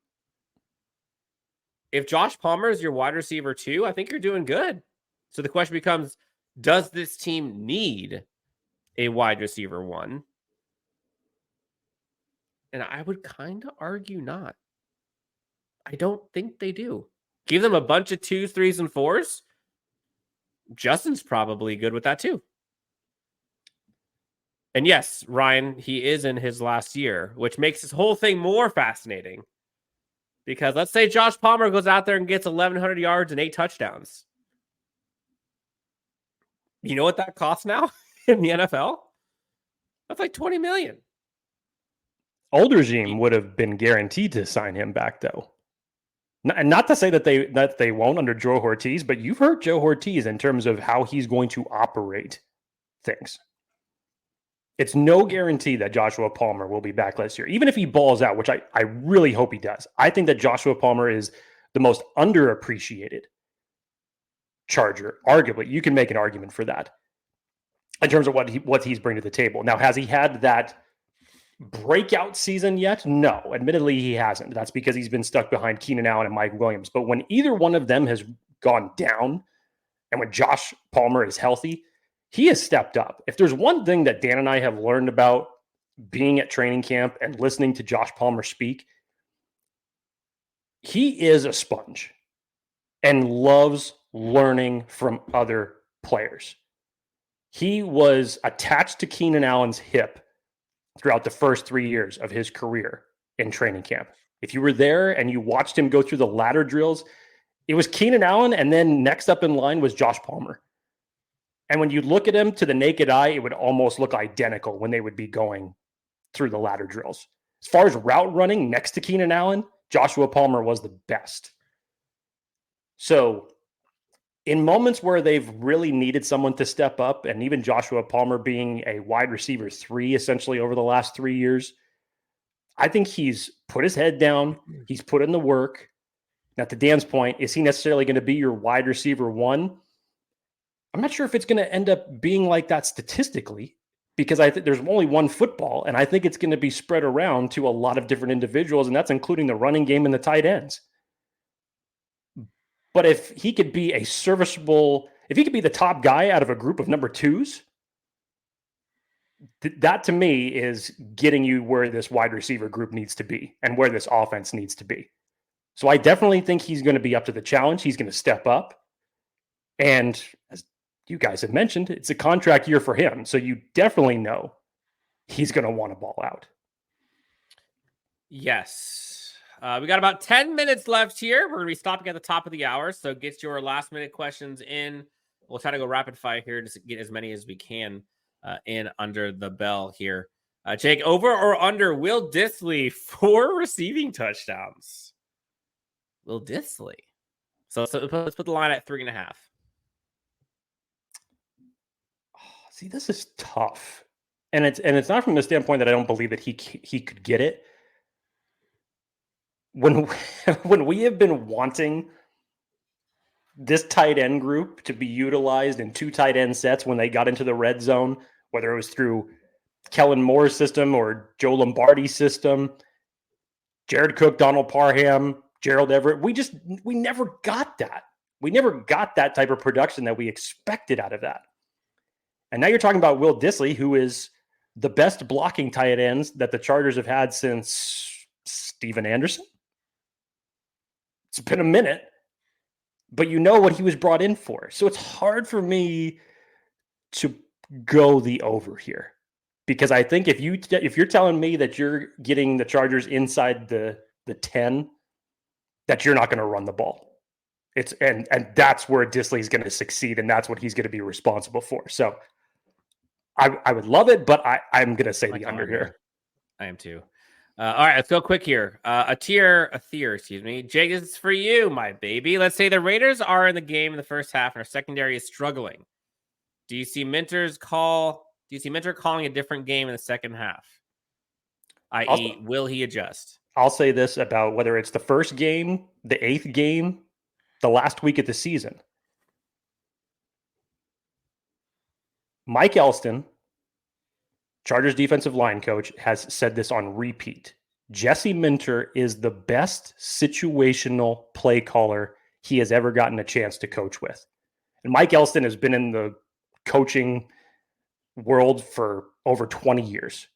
if Josh Palmer is your wide receiver two, I think you're doing good. So the question becomes, does this team need a wide receiver one? And I would kind of argue not. I don't think they do. Give them a bunch of 2s, 3s, and 4s. Justin's probably good with that too. And yes, Ryan, he is in his last year, which makes this whole thing more fascinating. Because let's say Josh Palmer goes out there and gets 1,100 yards and 8 touchdowns. You know what that costs now in the NFL? That's like $20 million. Old regime would have been guaranteed to sign him back, though. And not to say that they won't under Joe Hortiz, but you've heard Joe Hortiz in terms of how he's going to operate things. It's no guarantee that Joshua Palmer will be back next year, even if he balls out, which I really hope he does. I think that Joshua Palmer is the most underappreciated Charger. Arguably, you can make an argument for that in terms of what he's bringing to the table. Now, has he had that breakout season yet? No, admittedly, he hasn't. That's because he's been stuck behind Keenan Allen and Mike Williams. But when either one of them has gone down and when Josh Palmer is healthy, he has stepped up. If there's one thing that Dan and I have learned about being at training camp and listening to Josh Palmer speak, he is a sponge and loves learning from other players. He was attached to Keenan Allen's hip throughout the first 3 years of his career in training camp. If you were there and you watched him go through the ladder drills, it was Keenan Allen, and then next up in line was Josh Palmer. And when you look at him to the naked eye, it would almost look identical when they would be going through the ladder drills. As far as route running next to Keenan Allen, Joshua Palmer was the best. So in moments where they've really needed someone to step up, and even Joshua Palmer being a wide receiver 3 essentially over the last 3 years, I think he's put his head down. He's put in the work. Now, to Dan's point, is he necessarily going to be your wide receiver 1? I'm not sure if it's going to end up being like that statistically, because I think there's only one football, and I think it's going to be spread around to a lot of different individuals, and that's including the running game and the tight ends. But if he could be a serviceable, if he could be the top guy out of a group of number 2s, that to me is getting you where this wide receiver group needs to be and where this offense needs to be. So I definitely think he's going to be up to the challenge. He's going to step up. And as you guys have mentioned, it's a contract year for him. So you definitely know he's going to want to ball out. Yes. We got about 10 minutes left here. We're going to be stopping at the top of the hour. So get your last minute questions in. We'll try to go rapid fire here to get as many as we can in under the bell here. Jake, over or under Will Dissly 4 receiving touchdowns? Will Dissly. So let's put the line at 3.5. See, this is tough. And it's not from the standpoint that I don't believe that he could get it. When we have been wanting this tight end group to be utilized in 2 tight end sets when they got into the red zone, whether it was through Kellen Moore's system or Joe Lombardi's system, Jared Cook, Donald Parham, Gerald Everett, we never got that. We never got that type of production that we expected out of that. And now you're talking about Will Dissly, who is the best blocking tight ends that the Chargers have had since Steven Anderson. It's been a minute, but you know what he was brought in for. So it's hard for me to go the over here, because I think if you're telling me that you're getting the Chargers inside the 10, that you're not going to run the ball. And that's where Dissly is going to succeed, and that's what he's going to be responsible for. So I would love it, but I'm going to say the under here. I am too. All right, let's go quick here. A tier, excuse me. Jake, this is for you, my baby. Let's say the Raiders are in the game in the first half and our secondary is struggling. Do you see Minter calling a different game in the second half? I.e., will he adjust? I'll say this about whether it's the first game, the 8th game, the last week of the season. Mike Elston, Chargers defensive line coach, has said this on repeat. Jesse Minter is the best situational play caller he has ever gotten a chance to coach with. And Mike Elston has been in the coaching world for over 20 years.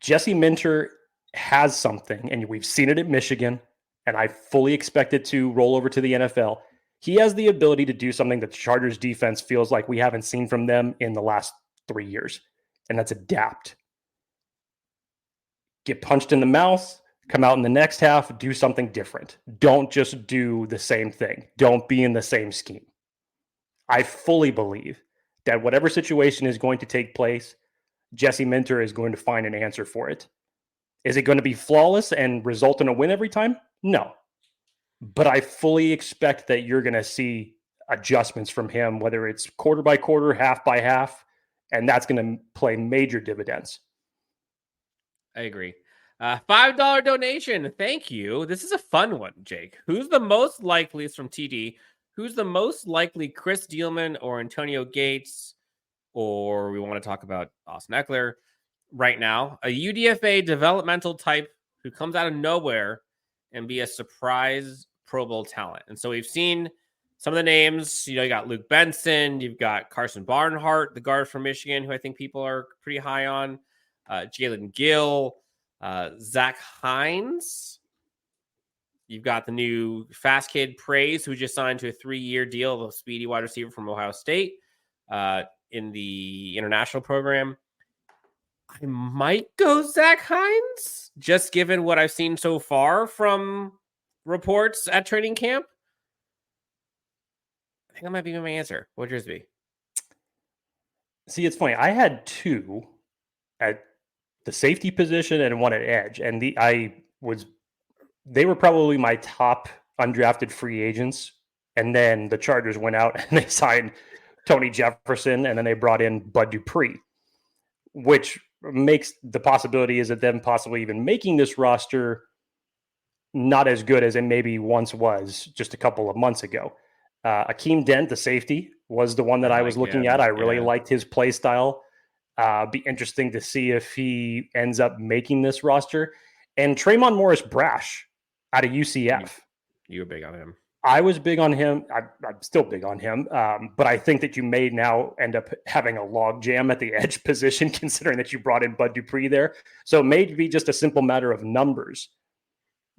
Jesse Minter has something, and we've seen it at Michigan, and I fully expect it to roll over to the NFL. He has the ability to do something that the Chargers defense feels like we haven't seen from them in the last 3 years, and that's adapt. Get punched in the mouth, come out in the next half, do something different. Don't just do the same thing. Don't be in the same scheme. I fully believe that whatever situation is going to take place, Jesse Minter is going to find an answer for it. Is it going to be flawless and result in a win every time? No. But I fully expect that you're going to see adjustments from him, whether it's quarter by quarter, half by half, and that's going to play major dividends. I agree. $5 donation. Thank you. This is a fun one, Jake. Who's the most likely, it's from TD, who's the most likely Chris Dielman or Antonio Gates, or we want to talk about Austin Eckler, right now. A UDFA developmental type who comes out of nowhere and be a surprise Pro Bowl talent. And so we've seen some of the names. You got Luke Benson. You've got Carson Barnhart, the guard from Michigan, who I think people are pretty high on. Jalen Gill, Zach Hines. You've got the new fast kid Praise, who just signed to a 3-year deal, a speedy wide receiver from Ohio State in the international program. I might go Zach Hines, just given what I've seen so far from reports at training camp. I think that might be my answer. What would yours be? See, it's funny. I had 2 at the safety position and 1 at edge, and they were probably my top undrafted free agents. And then the Chargers went out and they signed Tony Jefferson, and then they brought in Bud Dupree, which makes the possibility is that them possibly even making this roster not as good as it maybe once was just a couple of months ago. Akeem Dent, the safety, was the one that I was looking at. I really liked his play style. Be interesting to see if he ends up making this roster. And Tremont Morris Brash out of UCF. You were big on him. I was big on him. I'm still big on him. But I think that you may now end up having a log jam at the edge position, considering that you brought in Bud Dupree there. So it may be just a simple matter of numbers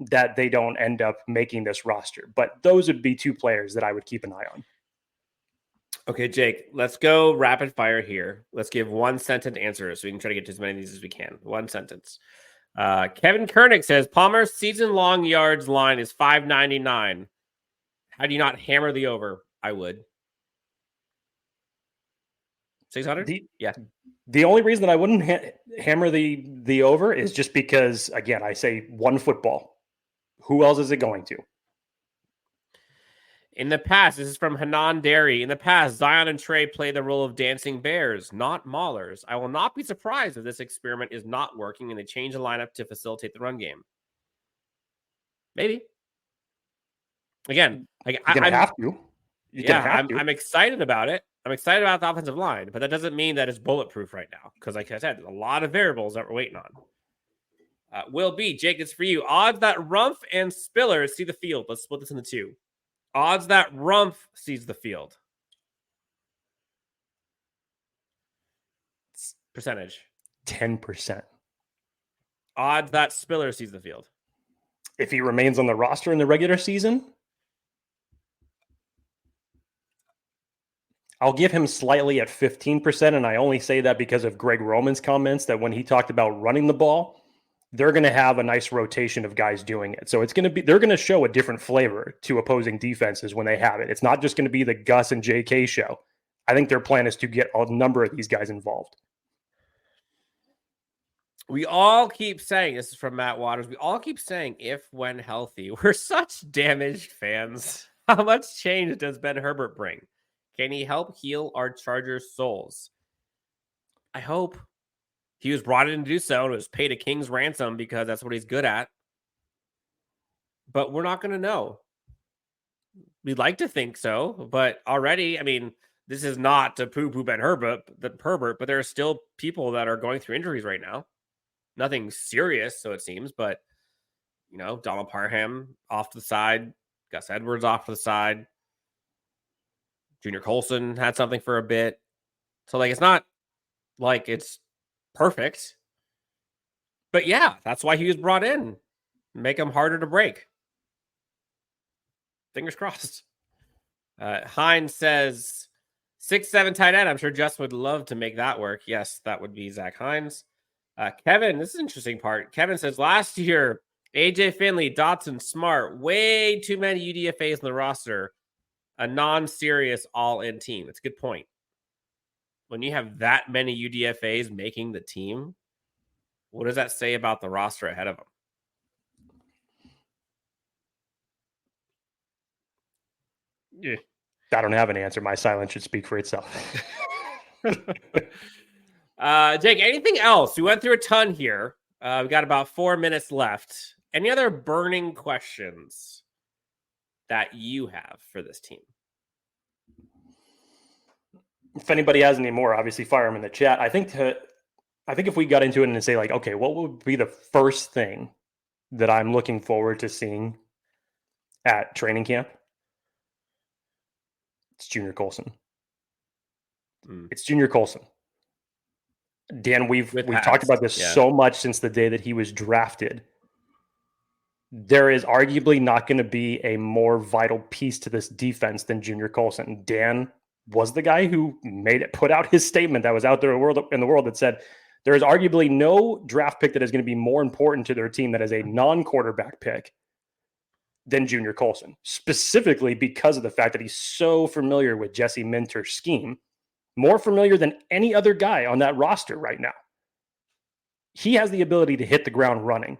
that they don't end up making this roster. But those would be 2 players that I would keep an eye on. Okay, Jake, let's go rapid fire here. Let's give 1-sentence answers so we can try to get to as many of these as we can. 1 sentence. Kevin Koenig says Palmer's season-long yards line is 599. How do you not hammer the over? I would. 600? Yeah. The only reason that I wouldn't hammer the over is just because, again, I say one football. Who else is it going to? In the past, this is from Hanan Derry. In the past, Zion and Trey play the role of dancing bears, not maulers. I will not be surprised if this experiment is not working and they change the lineup to facilitate the run game. Maybe. Again, I'm excited about it. I'm excited about the offensive line, but that doesn't mean that it's bulletproof right now. Because like I said, there's a lot of variables that we're waiting on. Will B, Jake, it's for you. Odds that Rumph and Spiller see the field. Let's split this into 2. Odds that Rumph sees the field. Percentage. 10%. Odds that Spiller sees the field. If he remains on the roster in the regular season, I'll give him slightly at 15%, and I only say that because of Greg Roman's comments that when he talked about running the ball, they're going to have a nice rotation of guys doing it. So they're going to show a different flavor to opposing defenses when they have it. It's not just going to be the Gus and JK show. I think their plan is to get a number of these guys involved. We all keep saying, this is from Matt Waters, we all keep saying if when healthy. We're such damaged fans. How much change does Ben Herbert bring? Can he help heal our Chargers' souls? I hope. He was brought in to do so and was paid a king's ransom because that's what he's good at. But we're not going to know. We'd like to think so, but already, I mean, this is not to poo-poo Ben Herbert, but there are still people that are going through injuries right now. Nothing serious, so it seems, but, Donald Parham off to the side, Gus Edwards off to the side. Junior Colson had something for a bit. So, it's not like it's perfect. But, yeah, that's why he was brought in. Make him harder to break. Fingers crossed. Hines says 6'7" tight end. I'm sure Justin would love to make that work. Yes, that would be Zach Hines. Kevin, this is an interesting part. Kevin says last year, AJ Finley, Dotson, Smart, way too many UDFAs in the roster. A non-serious all-in team. It's a good point. When you have that many UDFAs making the team, what does that say about the roster ahead of them? Yeah. I don't have an answer. My silence should speak for itself. Jake, anything else? We went through a ton here. We got about 4 minutes left. Any other burning questions that you have for this team? If anybody has any more, obviously fire them in the chat. I think I think if we got into it and say like, okay, what would be the first thing that I'm looking forward to seeing at training camp? It's Junior Colson. It's Junior Colson. Dan, we've talked about this so much since the day that he was drafted. There is arguably not going to be a more vital piece to this defense than Junior Colson. Dan was the guy who put out his statement that was out there in the world that said there is arguably no draft pick that is going to be more important to their team that is a non-quarterback pick than Junior Colson, specifically because of the fact that he's so familiar with Jesse Minter's scheme, more familiar than any other guy on that roster right now. He has the ability to hit the ground running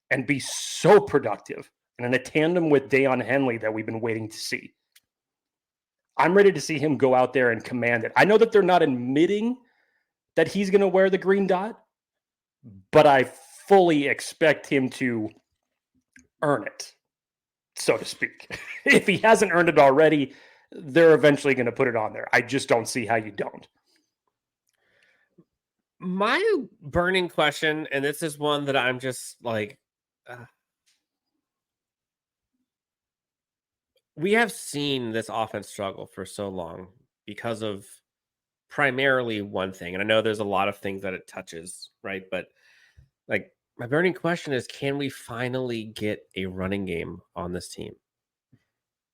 and be so productive and in a tandem with Deion Henley that we've been waiting to see. I'm ready to see him go out there and command it. I know that they're not admitting that he's going to wear the green dot, but I fully expect him to earn it, so to speak. If he hasn't earned it already, they're eventually going to put it on there. I just don't see how you don't. My burning question, and this is one that I'm just like, we have seen this offense struggle for so long because of primarily one thing. And I know there's a lot of things that it touches, right? But like, my burning question is, can we finally get a running game on this team?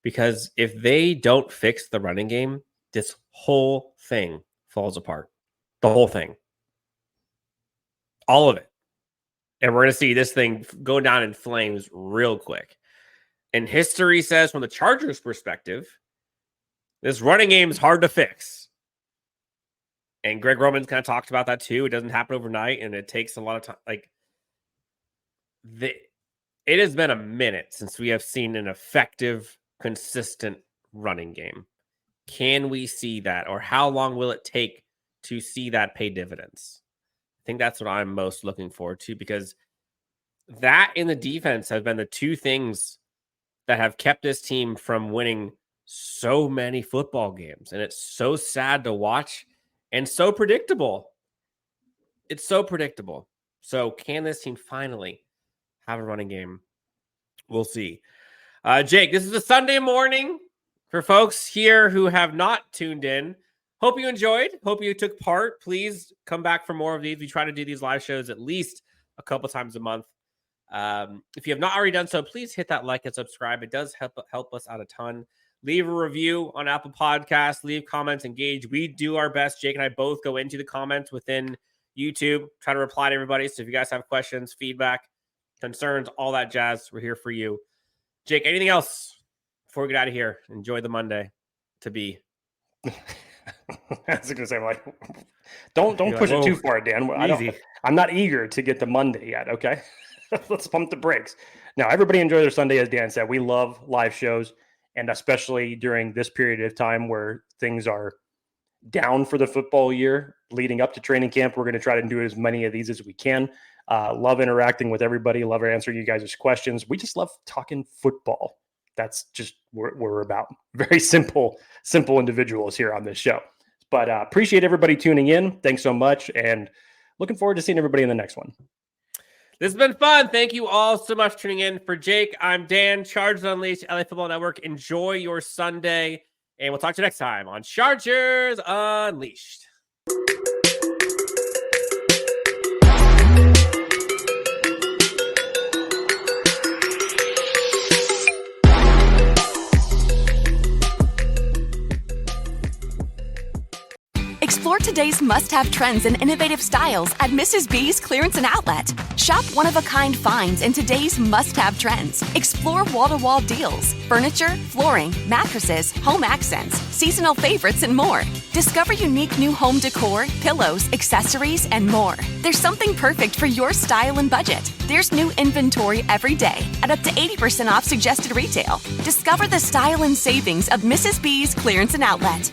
Because if they don't fix the running game, this whole thing falls apart. The whole thing. All of it. And we're going to see this thing go down in flames real quick. And history says, from the Chargers' perspective, this running game is hard to fix. And Greg Roman's kind of talked about that too. It doesn't happen overnight, and it takes a lot of time. Like, it has been a minute since we have seen an effective, consistent running game. Can we see that? Or how long will it take to see that pay dividends? I think that's what I'm most looking forward to, because that and the defense have been the two things that have kept this team from winning so many football games. And it's so sad to watch and so predictable. It's so predictable. So can this team finally have a running game? We'll see. Jake, this is a Sunday morning for folks here who have not tuned in. Hope you enjoyed. Hope you took part. Please come back for more of these. We try to do these live shows at least a couple times a month. If you have not already done so, please hit that like and subscribe. It does help us out a ton. Leave a review on Apple Podcasts. Leave comments. Engage. We do our best. Jake and I both go into the comments within YouTube. Try to reply to everybody. So if you guys have questions, feedback, concerns, all that jazz, we're here for you. Jake, anything else before we get out of here? Enjoy the Monday to be. I was going to say, like, don't push it too far, Dan. I'm not eager to get to Monday yet. Okay, let's pump the brakes. Now, everybody enjoy their Sunday, as Dan said. We love live shows, and especially during this period of time where things are down for the football year leading up to training camp. We're going to try to do as many of these as we can. Love interacting with everybody. Love answering you guys' questions. We just love talking football. That's just what we're about. Very simple individuals here on this show. But appreciate everybody tuning in. Thanks so much. And looking forward to seeing everybody in the next one. This has been fun. Thank you all so much for tuning in. For Jake, I'm Dan, Chargers Unleashed, LA Football Network. Enjoy your Sunday. And we'll talk to you next time on Chargers Unleashed. Explore today's must-have trends and innovative styles at Mrs. B's Clearance and Outlet. Shop one-of-a-kind finds in today's must-have trends. Explore wall-to-wall deals, furniture, flooring, mattresses, home accents, seasonal favorites, and more. Discover unique new home decor, pillows, accessories, and more. There's something perfect for your style and budget. There's new inventory every day at up to 80% off suggested retail. Discover the style and savings of Mrs. B's Clearance and Outlet.